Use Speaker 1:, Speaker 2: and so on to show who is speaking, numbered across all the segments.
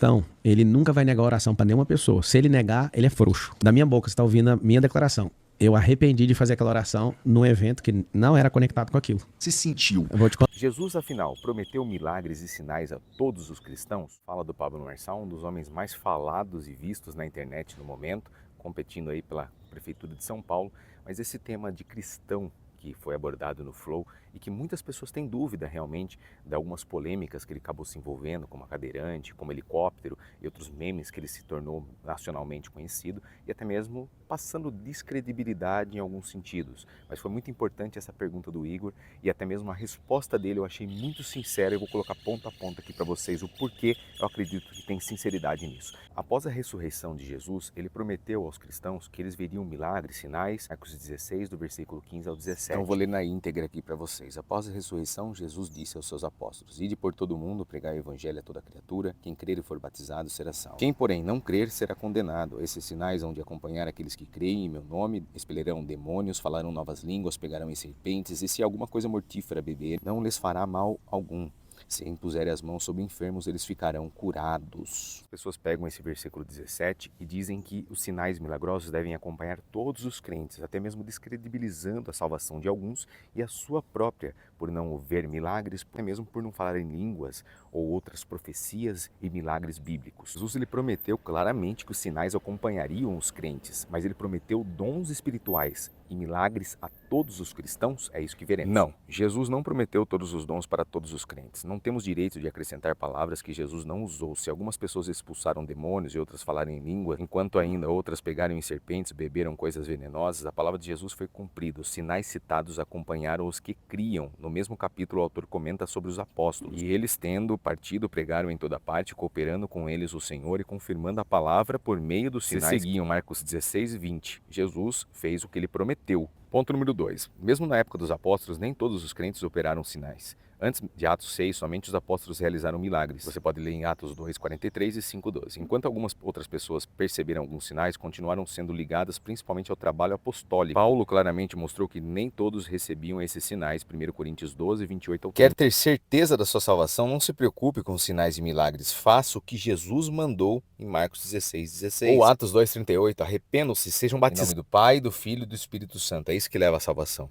Speaker 1: cristão, ele nunca vai negar a oração para nenhuma pessoa. Se ele negar, ele é frouxo. Da minha boca, você está ouvindo a minha declaração. Eu arrependi de fazer aquela oração num evento que não era conectado com aquilo.
Speaker 2: Se sentiu.
Speaker 3: Jesus, afinal, prometeu milagres e sinais a todos os cristãos? Fala do Pablo Marçal, um dos homens mais falados e vistos na internet no momento, competindo aí pela Prefeitura de São Paulo. Mas esse tema de cristão que foi abordado no Flow e que muitas pessoas têm dúvida realmente de algumas polêmicas que ele acabou se envolvendo, como a cadeirante, como helicóptero e outros memes que ele se tornou nacionalmente conhecido e até mesmo passando descredibilidade em alguns sentidos. Mas foi muito importante essa pergunta do Igor e até mesmo a resposta dele eu achei muito sincera. Eu vou colocar ponto a ponto aqui para vocês o porquê eu acredito que tem sinceridade nisso. Após a ressurreição de Jesus, ele prometeu aos cristãos que eles veriam milagres, sinais, Marcos 16, do versículo 15 ao 17. Então eu vou ler na íntegra aqui para vocês. Após a ressurreição, Jesus disse aos seus apóstolos: Ide por todo mundo, pregai o evangelho a toda criatura, quem crer e for batizado será salvo. Quem, porém, não crer será condenado. Esses sinais hão de acompanhar aqueles que creem em meu nome, expelirão demônios, falarão novas línguas, pegarão em serpentes, e se alguma coisa mortífera beber, não lhes fará mal algum. Se impuserem as mãos sobre enfermos, eles ficarão curados. As pessoas pegam esse versículo 17 e dizem que os sinais milagrosos devem acompanhar todos os crentes, até mesmo descredibilizando a salvação de alguns e a sua própria, por não ver milagres, até mesmo por não falar em línguas ou outras profecias e milagres bíblicos. Jesus ele prometeu claramente que os sinais acompanhariam os crentes, mas ele prometeu dons espirituais e milagres a todos os cristãos? É isso que veremos. Não, Jesus não prometeu todos os dons para todos os crentes. Não temos direito de acrescentar palavras que Jesus não usou. Se algumas pessoas expulsaram demônios e outras falaram em língua, enquanto ainda outras pegaram em serpentes, beberam coisas venenosas, a palavra de Jesus foi cumprida. Os sinais citados acompanharam os que criam. No mesmo capítulo, o autor comenta sobre os apóstolos. E eles, tendo partido, pregaram em toda parte, cooperando com eles o Senhor e confirmando a palavra por meio dos sinais. Seguiam Marcos 16, 20. Jesus fez o que ele prometeu. Ponto número 2. Mesmo na época dos apóstolos, nem todos os crentes operaram sinais. Antes de Atos 6, somente os apóstolos realizaram milagres. Você pode ler em Atos 2, 43 e 5, 12. Enquanto algumas outras pessoas perceberam alguns sinais, continuaram sendo ligadas principalmente ao trabalho apostólico. Paulo claramente mostrou que nem todos recebiam esses sinais. 1 Coríntios 12, 28 ao 30. Quer ter certeza da sua salvação? Não se preocupe com sinais e milagres. Faça o que Jesus mandou em Marcos 16, 16. Ou Atos 2, 38. Arrependam-se, sejam batizados em nome do Pai, do Filho e do Espírito Santo. É isso que leva à salvação.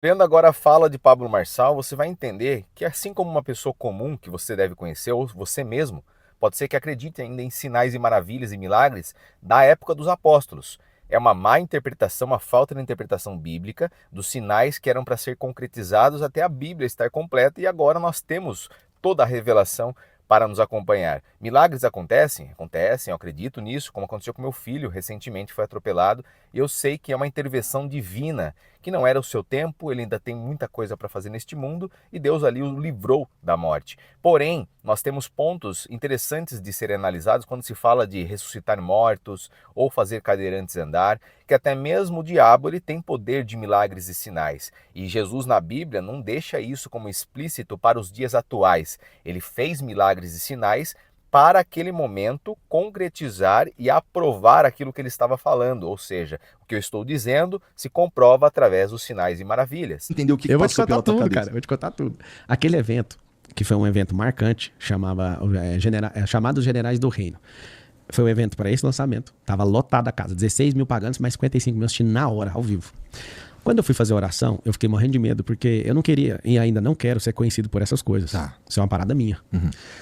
Speaker 3: Vendo agora a fala de Pablo Marçal, você vai entender que assim como uma pessoa comum que você deve conhecer, ou você mesmo, pode ser que acredite ainda em sinais e maravilhas e milagres da época dos apóstolos. É uma má interpretação, uma falta de interpretação bíblica dos sinais que eram para ser concretizados até a Bíblia estar completa e agora nós temos toda a revelação para nos acompanhar. Milagres acontecem, eu acredito nisso, como aconteceu com meu filho, recentemente foi atropelado, e eu sei que é uma intervenção divina, que não era o seu tempo, ele ainda tem muita coisa para fazer neste mundo, e Deus ali o livrou da morte. Porém, nós temos pontos interessantes de serem analisados quando se fala de ressuscitar mortos, ou fazer cadeirantes andar, que até mesmo o diabo ele tem poder de milagres e sinais. E Jesus na Bíblia não deixa isso como explícito para os dias atuais. Ele fez milagres e sinais para aquele momento concretizar e aprovar aquilo que ele estava falando. Ou seja, o que eu estou dizendo se comprova através dos sinais e maravilhas.
Speaker 2: Entendeu o que
Speaker 1: Eu vou te
Speaker 2: passou
Speaker 1: contar
Speaker 2: pela tua
Speaker 1: tudo,
Speaker 2: cabeça?
Speaker 1: cara. Eu vou te contar tudo. Aquele evento, que foi um evento marcante, chamado Generais do Reino. Foi um evento para esse lançamento. Tava lotada a casa. 16 mil pagantes, mais 55 mil assistindo na hora, ao vivo. Quando eu fui fazer a oração, eu fiquei morrendo de medo, porque eu não queria, e ainda não quero ser conhecido por essas coisas.
Speaker 2: Tá.
Speaker 1: Isso é uma parada minha.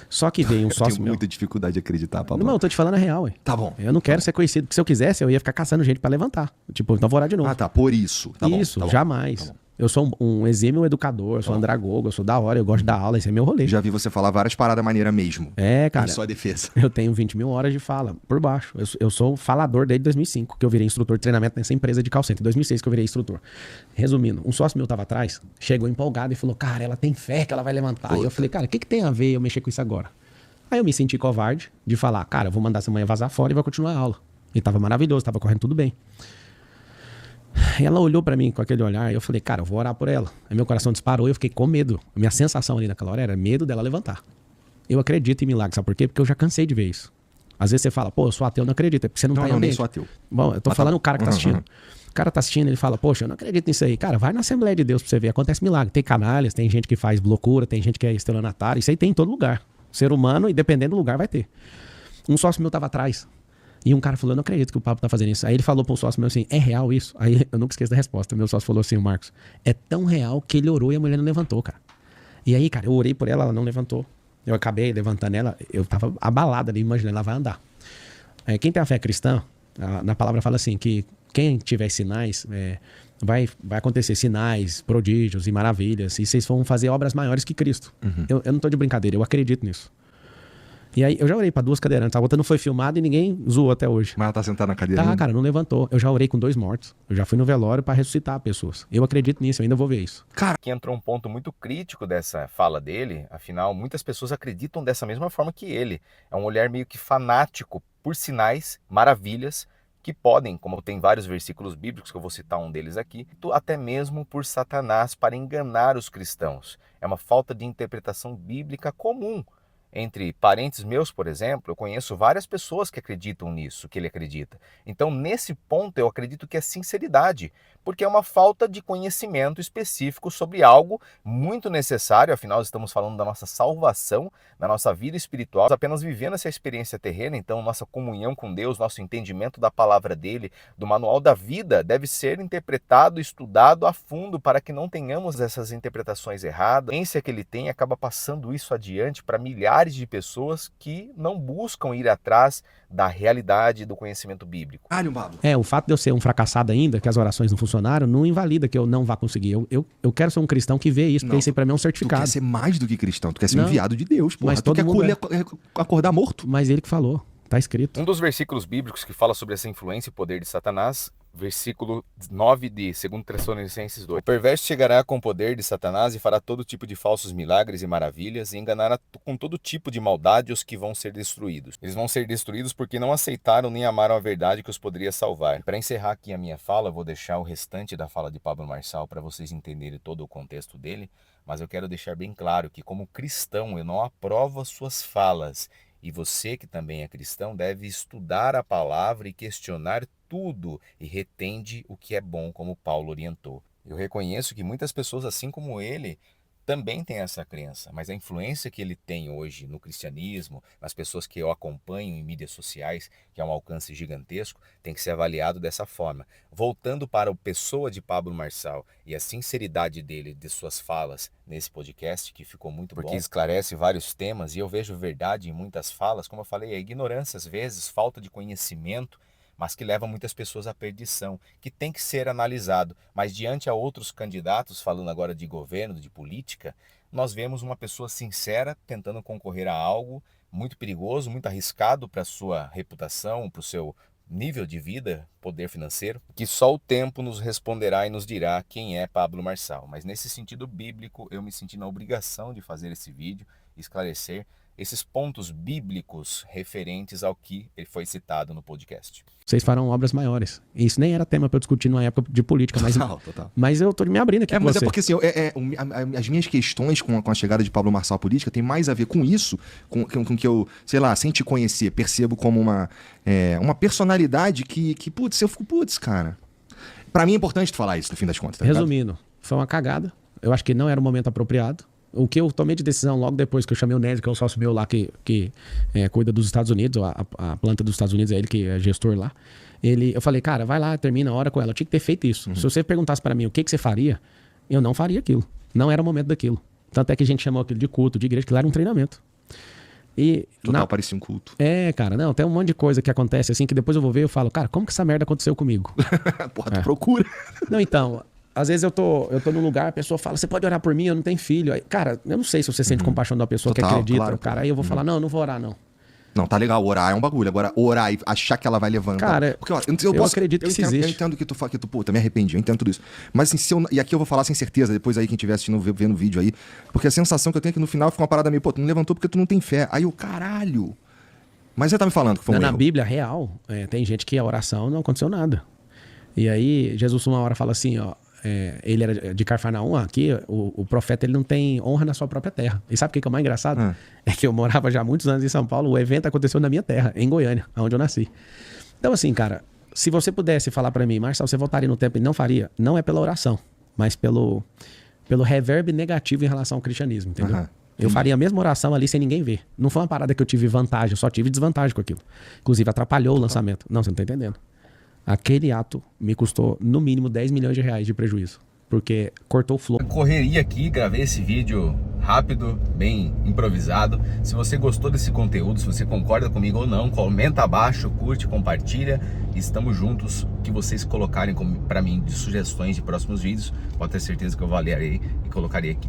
Speaker 1: Só que veio um
Speaker 2: Eu
Speaker 1: sócio
Speaker 2: tenho
Speaker 1: meu.
Speaker 2: muita dificuldade de acreditar, Pablo.
Speaker 1: Não, eu tô te falando a real, ué.
Speaker 2: Tá bom.
Speaker 1: Eu não quero ser conhecido, porque se eu quisesse, eu ia ficar caçando gente pra levantar. Tipo, então vou orar de novo.
Speaker 2: Ah, tá. Por isso. Tá
Speaker 1: Isso,
Speaker 2: bom, tá bom.
Speaker 1: jamais.
Speaker 2: Tá bom.
Speaker 1: Eu sou um exímio educador, eu sou andragogo, eu sou da hora, eu gosto de dar aula, esse é meu rolê.
Speaker 2: Já vi você falar várias paradas maneiras mesmo.
Speaker 1: É, cara.
Speaker 2: Em sua defesa.
Speaker 1: Eu tenho 20 mil horas de fala, por baixo. Eu sou falador desde 2005, que eu virei instrutor de treinamento nessa empresa de call center. Em 2006 que eu virei instrutor. Resumindo, um sócio meu tava atrás, chegou empolgado e falou, cara, ela tem fé que ela vai levantar. E eu falei, cara, o que tem a ver eu mexer com isso agora? Aí eu me senti covarde de falar, cara, eu vou mandar essa manhã vazar fora e vou continuar a aula. E tava maravilhoso, tava correndo tudo bem. Ela olhou pra mim com aquele olhar e eu falei, cara, eu vou orar por ela. Aí meu coração disparou e eu fiquei com medo. A minha sensação ali naquela hora era medo dela levantar. Eu acredito em milagres, sabe por quê? Porque eu já cansei de ver isso. Às vezes você fala, pô, eu sou ateu, não acredito, é porque você não tá em
Speaker 2: nem
Speaker 1: ambiente.
Speaker 2: sou ateu.
Speaker 1: Bom, eu tô falando o cara que tá assistindo. O cara tá assistindo, ele fala, poxa, eu não acredito nisso aí. Cara, vai na Assembleia de Deus pra você ver, acontece milagre. Tem canalhas, tem gente que faz loucura, tem gente que é estelionatário, isso aí tem em todo lugar. Ser humano, e dependendo do lugar, vai ter. Um sócio meu tava atrás. E um cara falou, eu não acredito que o Pablo tá fazendo isso. Aí ele falou pro sócio meu assim, é real isso? Aí eu nunca esqueço da resposta. Meu sócio falou assim, o Marcos, é tão real que ele orou e a mulher não levantou, cara. E aí, cara, eu orei por ela, ela não levantou. Eu acabei levantando ela, eu tava abalado ali, imaginando, ela vai andar. Quem tem a fé cristã, na palavra fala assim, que quem tiver sinais, vai acontecer sinais, prodígios e maravilhas, e vocês vão fazer obras maiores que Cristo. Eu não tô de brincadeira, eu acredito nisso. E aí, eu já orei pra 2 cadeirantes, a outra não foi filmada e ninguém zoou até hoje.
Speaker 2: Mas ela tá sentada na cadeira
Speaker 1: Tá,
Speaker 2: ainda?
Speaker 1: cara, não levantou. Eu já orei com 2 mortos. Eu já fui no velório pra ressuscitar pessoas. Eu acredito nisso, eu ainda vou ver isso.
Speaker 3: Aqui entrou um ponto muito crítico dessa fala dele, afinal, muitas pessoas acreditam dessa mesma forma que ele. É um olhar meio que fanático por sinais, maravilhas, que podem, como tem vários versículos bíblicos, que eu vou citar um deles aqui, até mesmo por Satanás para enganar os cristãos. É uma falta de interpretação bíblica comum. Entre parentes meus, por exemplo, eu conheço várias pessoas que acreditam nisso, que ele acredita. Então, nesse ponto, eu acredito que é sinceridade, porque é uma falta de conhecimento específico sobre algo muito necessário, afinal, estamos falando da nossa salvação, da nossa vida espiritual, apenas vivendo essa experiência terrena, então, nossa comunhão com Deus, nosso entendimento da palavra dele, do manual da vida, deve ser interpretado, estudado a fundo, para que não tenhamos essas interpretações erradas. A ciência que ele tem acaba passando isso adiante para milhares de pessoas que não buscam ir atrás da realidade do conhecimento bíblico.
Speaker 1: O fato de eu ser um fracassado ainda, que as orações não funcionaram, não invalida que eu não vá conseguir. Eu quero ser um cristão que vê isso, porque isso aí pra mim é um certificado.
Speaker 2: Tu quer ser mais do que cristão, tu quer ser
Speaker 1: Não,
Speaker 2: enviado de Deus, porra.
Speaker 1: mas
Speaker 2: Tu quer
Speaker 1: todo mundo
Speaker 2: acordar morto.
Speaker 1: Mas ele que falou, tá escrito.
Speaker 3: Um dos versículos bíblicos que fala sobre essa influência e poder de Satanás, versículo 9 de 2 Tessalonicenses 2. O perverso chegará com o poder de Satanás e fará todo tipo de falsos milagres e maravilhas e enganará com todo tipo de maldade os que vão ser destruídos. Eles vão ser destruídos porque não aceitaram nem amaram a verdade que os poderia salvar. Para encerrar aqui a minha fala, eu vou deixar o restante da fala de Pablo Marçal para vocês entenderem todo o contexto dele, mas eu quero deixar bem claro que, como cristão, eu não aprovo as suas falas. E você, que também é cristão, deve estudar a palavra e questionar tudo e retende o que é bom, como Paulo orientou. Eu reconheço que muitas pessoas, assim como ele, também têm essa crença, mas a influência que ele tem hoje no cristianismo, nas pessoas que eu acompanho em mídias sociais, que é um alcance gigantesco, tem que ser avaliado dessa forma. Voltando para a pessoa de Pablo Marçal e a sinceridade dele, de suas falas nesse podcast, que ficou muito bom, porque esclarece vários temas e eu vejo verdade em muitas falas, como eu falei, a ignorância às vezes, falta de conhecimento, mas que leva muitas pessoas à perdição, que tem que ser analisado. Mas diante a outros candidatos, falando agora de governo, de política, nós vemos uma pessoa sincera tentando concorrer a algo muito perigoso, muito arriscado para a sua reputação, para o seu nível de vida, poder financeiro, que só o tempo nos responderá e nos dirá quem é Pablo Marçal. Mas nesse sentido bíblico, eu me senti na obrigação de fazer esse vídeo, esclarecer esses pontos bíblicos referentes ao que ele foi citado no podcast.
Speaker 1: Vocês farão obras maiores. Isso nem era tema pra eu discutir numa época de política, mas,
Speaker 2: Total.
Speaker 1: mas eu tô me abrindo aqui com
Speaker 2: Mas
Speaker 1: você.
Speaker 2: é porque assim, as minhas questões com a chegada de Pablo Marçal à política tem mais a ver com isso, com que eu, sei lá, sem te conhecer, percebo como uma personalidade que putz, eu fico, putz, cara. Pra mim é importante tu falar isso, no fim das contas, tá ligado?
Speaker 1: Resumindo, foi uma cagada. Eu acho que não era o momento apropriado. O que eu tomei de decisão logo depois que eu chamei o Nésio, que é o sócio meu lá que cuida dos Estados Unidos, a planta dos Estados Unidos, é ele que é gestor lá. Eu falei, cara, vai lá, termina a hora com ela. Eu tinha que ter feito isso. Se você perguntasse pra mim o que você faria, eu não faria aquilo. Não era o momento daquilo. Tanto é que a gente chamou aquilo de culto, de igreja, que lá era um treinamento.
Speaker 2: Total, parecia um culto.
Speaker 1: Cara, não, tem um monte de coisa que acontece assim, que depois eu vou ver e eu falo, cara, como que essa merda aconteceu comigo?
Speaker 2: Porra, tu procura.
Speaker 1: Não, então, às vezes eu tô num lugar, a pessoa fala, você pode orar por mim, eu não tenho filho. Aí, cara, eu não sei se você sente compaixão da pessoa
Speaker 2: Total,
Speaker 1: que acredita,
Speaker 2: claro,
Speaker 1: cara. Aí eu vou falar, não vou orar, não.
Speaker 2: Não, tá legal, orar é um bagulho. Agora, orar e achar que ela vai levantar.
Speaker 1: Cara,
Speaker 2: porque, ó,
Speaker 1: eu acredito que isso existe.
Speaker 2: Eu entendo que tu puta, me arrependi, eu entendo tudo isso. Mas assim, e aqui eu vou falar sem certeza, depois aí quem estiver assistindo, vendo o vídeo aí, porque a sensação que eu tenho é que no final fica uma parada meio, pô, tu não levantou porque tu não tem fé. Aí eu, caralho. Mas você tá me falando que foi um erro.
Speaker 1: Na Bíblia real, tem gente que a oração não aconteceu nada. E aí, Jesus uma hora fala assim, ó, ele era de Cafarnaum, aqui o profeta ele não tem honra na sua própria terra. E sabe o que é o mais engraçado? É que eu morava já há muitos anos em São Paulo, o evento aconteceu na minha terra, em Goiânia, onde eu nasci. Então assim, cara, se você pudesse falar pra mim, Marcelo, você voltaria no tempo e não faria, não é pela oração, mas pelo reverb negativo em relação ao cristianismo, entendeu? Eu faria a mesma oração ali sem ninguém ver. Não foi uma parada que eu tive vantagem, eu só tive desvantagem com aquilo. Inclusive, atrapalhou o lançamento. Não, você não tá entendendo. Aquele ato me custou, no mínimo, 10 milhões de reais de prejuízo. Porque cortou o flow.
Speaker 3: Correria aqui, gravei esse vídeo rápido, bem improvisado. Se você gostou desse conteúdo, se você concorda comigo ou não, comenta abaixo, curte, compartilha. Estamos juntos. O que vocês colocarem para mim de sugestões de próximos vídeos, pode ter certeza que eu avaliarei e colocarei aqui.